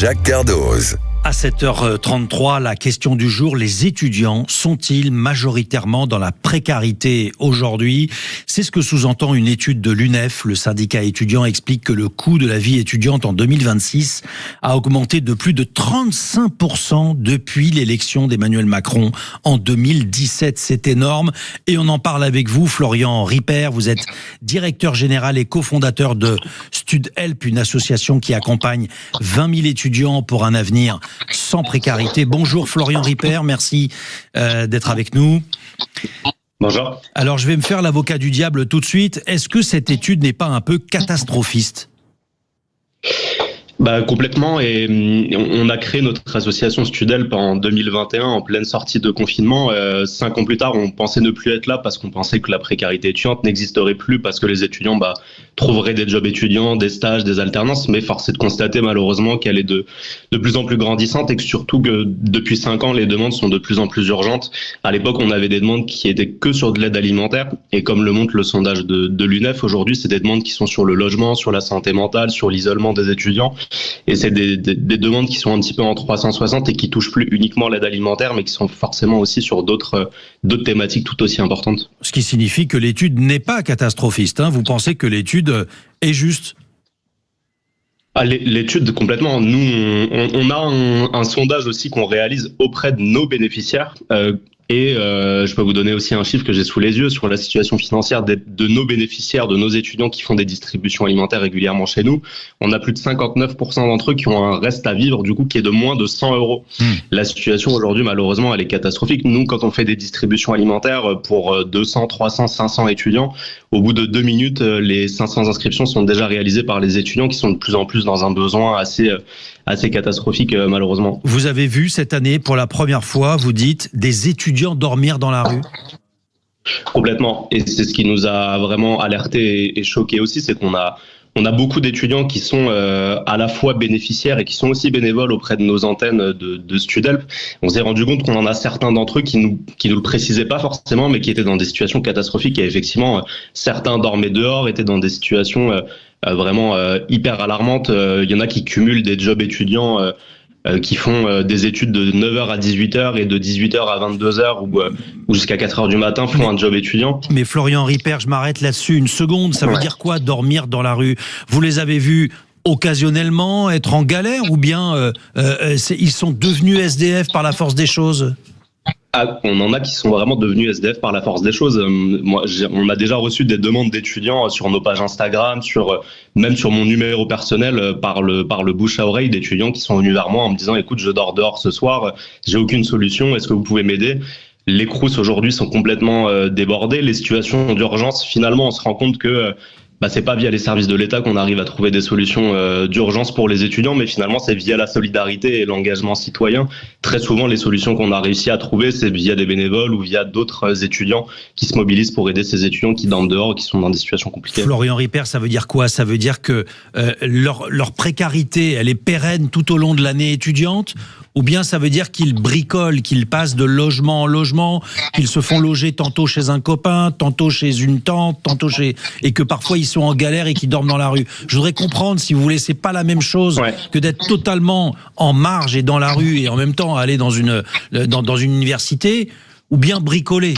Jacques Cardoz. À 7h33, la question du jour, les étudiants sont-ils majoritairement dans la précarité aujourd'hui? C'est ce que sous-entend une étude de l'UNEF. Le syndicat étudiant explique que le coût de la vie étudiante en 2026 a augmenté de plus de 35% depuis l'élection d'Emmanuel Macron en 2017. C'est énorme et on en parle avec vous, Florian Ripper. Vous êtes directeur général et cofondateur de StudHelp, une association qui accompagne 20 000 étudiants pour un avenir sans précarité. Bonjour Florian Ripper, merci d'être avec nous. Bonjour. Alors je vais me faire l'avocat du diable tout de suite. Est-ce que cette étude n'est pas un peu catastrophiste ? Complètement, et on a créé notre association StudHelp en 2021 en pleine sortie de confinement. 5 ans plus tard, on pensait ne plus être là parce qu'on pensait que la précarité étudiante n'existerait plus parce que les étudiants trouveraient des jobs étudiants, des stages, des alternances, mais force est de constater malheureusement qu'elle est de plus en plus grandissante et que surtout que depuis 5 ans, les demandes sont de plus en plus urgentes. À l'époque, on avait des demandes qui étaient que sur de l'aide alimentaire et comme le montre le sondage de l'UNEF, aujourd'hui, c'est des demandes qui sont sur le logement, sur la santé mentale, sur l'isolement des étudiants. Et c'est des demandes qui sont un petit peu en 360 et qui touchent plus uniquement l'aide alimentaire, mais qui sont forcément aussi sur d'autres thématiques tout aussi importantes. Ce qui signifie que l'étude n'est pas catastrophiste. Vous pensez que l'étude est juste ? L'étude, complètement. Nous, on a un sondage aussi qu'on réalise auprès de nos bénéficiaires. Et je peux vous donner aussi un chiffre que j'ai sous les yeux sur la situation financière de nos bénéficiaires, de nos étudiants qui font des distributions alimentaires régulièrement chez nous. On a plus de 59% d'entre eux qui ont un reste à vivre, du coup, qui est de moins de 100 €. La situation aujourd'hui, malheureusement, elle est catastrophique. Nous, quand on fait des distributions alimentaires pour 200, 300, 500 étudiants, au bout de 2 minutes, les 500 inscriptions sont déjà réalisées par les étudiants qui sont de plus en plus dans un besoin assez catastrophique, malheureusement. Vous avez vu cette année, pour la première fois, vous dites, des étudiants dormir dans la rue ? Complètement. Et c'est ce qui nous a vraiment alerté et choqué aussi, c'est qu'on a beaucoup d'étudiants qui sont à la fois bénéficiaires et qui sont aussi bénévoles auprès de nos antennes de StudHelp. On s'est rendu compte qu'on en a certains d'entre eux qui nous le précisaient pas forcément, mais qui étaient dans des situations catastrophiques. Et effectivement, certains dormaient dehors, étaient dans des situations vraiment hyper alarmantes. Il y en a qui cumulent des jobs étudiants qui font des études de 9h à 18h et de 18h à 22h ou jusqu'à 4h du matin font un job étudiant. Mais Florian Ripper, je m'arrête là-dessus une seconde. Ça veut dire quoi, dormir dans la rue ? Vous les avez vus occasionnellement être en galère ou bien ils sont devenus SDF par la force des choses ? On en a qui sont vraiment devenus SDF par la force des choses. On a déjà reçu des demandes d'étudiants sur nos pages Instagram, même sur mon numéro personnel, par le bouche à oreille d'étudiants qui sont venus vers moi en me disant « Écoute, je dors dehors ce soir, j'ai aucune solution, est-ce que vous pouvez m'aider ?» Les CROUS aujourd'hui sont complètement débordés. Les situations d'urgence, finalement, on se rend compte que c'est pas via les services de l'État qu'on arrive à trouver des solutions d'urgence pour les étudiants, mais finalement c'est via la solidarité et l'engagement citoyen. Très souvent, les solutions qu'on a réussi à trouver, c'est via des bénévoles ou via d'autres étudiants qui se mobilisent pour aider ces étudiants qui dorment dehors, qui sont dans des situations compliquées. Florian Ripper, ça veut dire quoi ? Ça veut dire que leur précarité, elle est pérenne tout au long de l'année étudiante ? Ou bien ça veut dire qu'ils bricolent, qu'ils passent de logement en logement, qu'ils se font loger tantôt chez un copain, tantôt chez une tante, et que parfois ils sont en galère et qu'ils dorment dans la rue. Je voudrais comprendre, si vous voulez, c'est pas la même chose que d'être totalement en marge et dans la rue et en même temps aller dans une université, ou bien bricoler.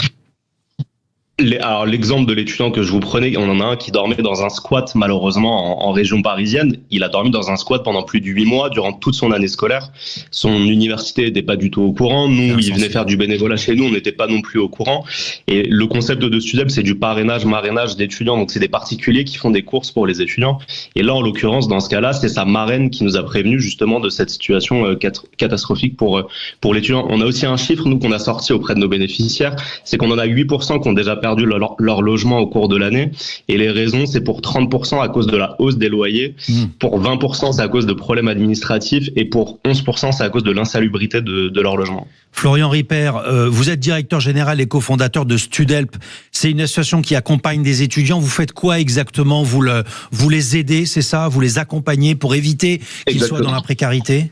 Alors l'exemple de l'étudiant que je vous prenais, on en a un qui dormait dans un squat malheureusement en région parisienne. Il a dormi dans un squat pendant plus de 8 mois durant toute son année scolaire. Son université n'était pas du tout au courant. Nous, il venait faire du bénévolat chez nous, on n'était pas non plus au courant. Et le concept de StudHelp, c'est du marrainage d'étudiants. Donc c'est des particuliers qui font des courses pour les étudiants. Et là, en l'occurrence, dans ce cas-là, c'est sa marraine qui nous a prévenu justement de cette situation catastrophique pour l'étudiant. On a aussi un chiffre, nous, qu'on a sorti auprès de nos bénéficiaires, c'est qu'on en a 8% qui ont déjà perdu leur logement au cours de l'année. Et les raisons, c'est pour 30% à cause de la hausse des loyers, pour 20% c'est à cause de problèmes administratifs et pour 11% c'est à cause de l'insalubrité de leur logement. Florian Ripper, vous êtes directeur général et cofondateur de StudHelp. C'est une association qui accompagne des étudiants. Vous faites quoi exactement ? Vous les aidez, c'est ça ? Vous les accompagnez pour éviter qu'ils soient dans la précarité ?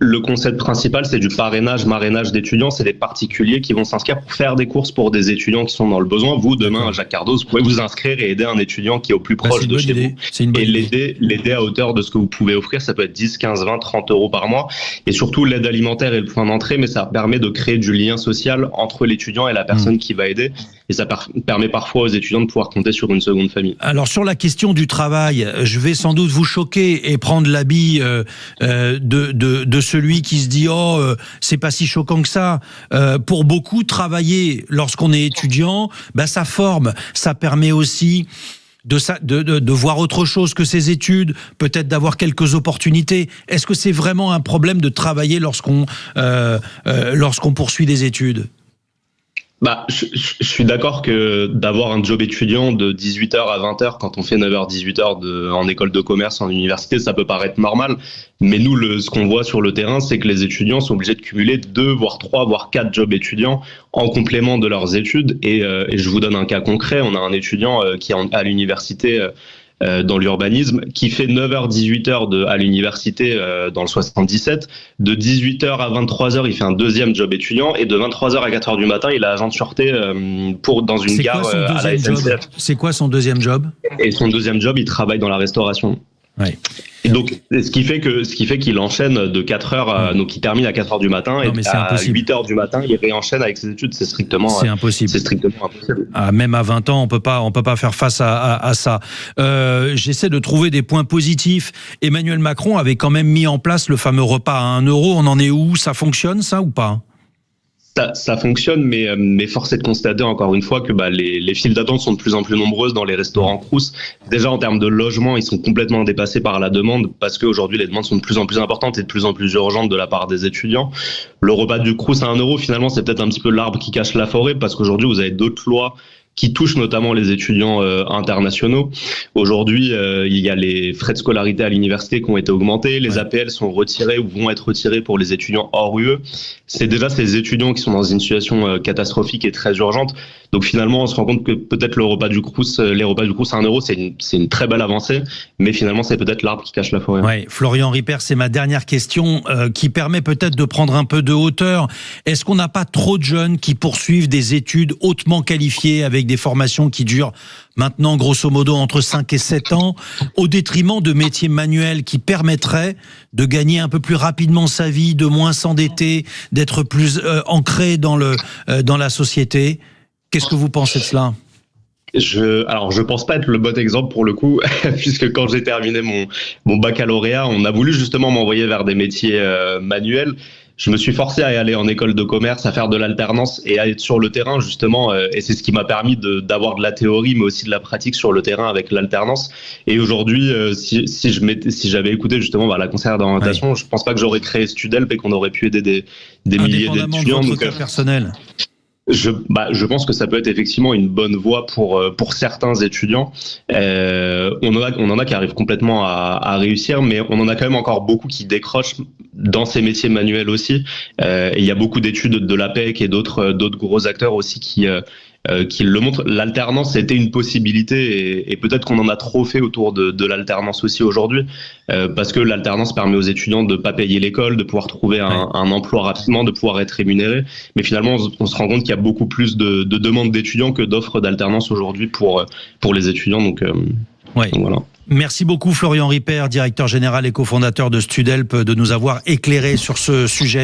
Le concept principal, c'est du marrainage d'étudiants. C'est des particuliers qui vont s'inscrire pour faire des courses pour des étudiants qui sont dans le besoin. Vous, demain, à Jacques Cardos, vous pouvez vous inscrire et aider un étudiant qui est au plus proche de chez vous. Et l'aider à hauteur de ce que vous pouvez offrir. Ça peut être 10, 15, 20, 30 euros par mois. Et surtout, l'aide alimentaire est le point d'entrée, mais ça permet de créer du lien social entre l'étudiant et la personne qui va aider. Et ça permet parfois aux étudiants de pouvoir compter sur une seconde famille. Alors, sur la question du travail, je vais sans doute vous choquer et prendre l'habit de celui qui se dit « Oh, c'est pas si choquant que ça ». Pour beaucoup, travailler lorsqu'on est étudiant, ça forme, ça permet aussi de voir autre chose que ses études, peut-être d'avoir quelques opportunités. Est-ce que c'est vraiment un problème de travailler lorsqu'on poursuit des études ? Je suis d'accord que d'avoir un job étudiant de 18h à 20h quand on fait 9h, 18h en école de commerce, en université, ça peut paraître normal. Mais nous, ce qu'on voit sur le terrain, c'est que les étudiants sont obligés de cumuler 2, voire 3, voire 4 jobs étudiants en complément de leurs études. Et je vous donne un cas concret. On a un étudiant qui est à l'université dans l'urbanisme, qui fait 9h-18h à l'université dans le 77. De 18h à 23h, il fait un deuxième job étudiant, et de 23h à 4h du matin, il est agent de sûreté dans une gare à la SNCF. C'est quoi son deuxième job ? Et son deuxième job, il travaille dans la restauration. Ouais. Et donc, ce qui fait qu'il enchaîne de 4h, donc il termine à 4h du matin, et à 8h du matin, il réenchaîne avec ses études. C'est strictement impossible. Même à 20 ans, on peut pas faire face à ça. J'essaie de trouver des points positifs. Emmanuel Macron avait quand même mis en place le fameux repas à 1 euro. On en est où ? Ça fonctionne, ça, ou pas ? Ça fonctionne, mais force est de constater encore une fois que les files d'attente sont de plus en plus nombreuses dans les restaurants Crous. Déjà en termes de logement, ils sont complètement dépassés par la demande parce qu'aujourd'hui les demandes sont de plus en plus importantes et de plus en plus urgentes de la part des étudiants. Le repas du Crous à 1 euro, finalement, c'est peut-être un petit peu l'arbre qui cache la forêt parce qu'aujourd'hui vous avez d'autres lois qui touchent notamment les étudiants internationaux. Aujourd'hui, il y a les frais de scolarité à l'université qui ont été augmentés, les APL sont retirés ou vont être retirés pour les étudiants hors UE. C'est déjà ces étudiants qui sont dans une situation catastrophique et très urgente. Donc finalement, on se rend compte que peut-être les repas du Crous à 1 euro, c'est une très belle avancée, mais finalement, c'est peut-être l'arbre qui cache la forêt. Ouais, Florian Ripert, c'est ma dernière question qui permet peut-être de prendre un peu de hauteur. Est-ce qu'on n'a pas trop de jeunes qui poursuivent des études hautement qualifiées avec des formations qui durent maintenant grosso modo entre 5 et 7 ans, au détriment de métiers manuels qui permettraient de gagner un peu plus rapidement sa vie, de moins s'endetter, d'être plus ancré dans la société ? Qu'est-ce que vous pensez de cela ? Je pense pas être le bon exemple pour le coup, puisque quand j'ai terminé mon baccalauréat, on a voulu justement m'envoyer vers des métiers manuels. Je me suis forcé à y aller en école de commerce, à faire de l'alternance et à être sur le terrain justement. Et c'est ce qui m'a permis d'avoir de la théorie, mais aussi de la pratique sur le terrain avec l'alternance. Et aujourd'hui, si j'avais écouté justement la conseillère d'orientation, je pense pas que j'aurais créé Studelp et qu'on aurait pu aider des milliers d'étudiants. Indépendamment de votre cas personnel. Je pense que ça peut être effectivement une bonne voie pour certains étudiants. On en a qui arrivent complètement à réussir, mais on en a quand même encore beaucoup qui décrochent dans ces métiers manuels aussi. Et il y a beaucoup d'études de l'APEC et d'autres gros acteurs aussi qui le montrent. L'alternance était une possibilité et peut-être qu'on en a trop fait autour de l'alternance aussi aujourd'hui, parce que l'alternance permet aux étudiants de pas payer l'école, de pouvoir trouver un emploi rapidement, de pouvoir être rémunéré. Mais finalement, on se rend compte qu'il y a beaucoup plus de demandes d'étudiants que d'offres d'alternance aujourd'hui pour les étudiants. Donc voilà. Merci beaucoup Florian Ripert, directeur général et cofondateur de Studelp, de nous avoir éclairé sur ce sujet.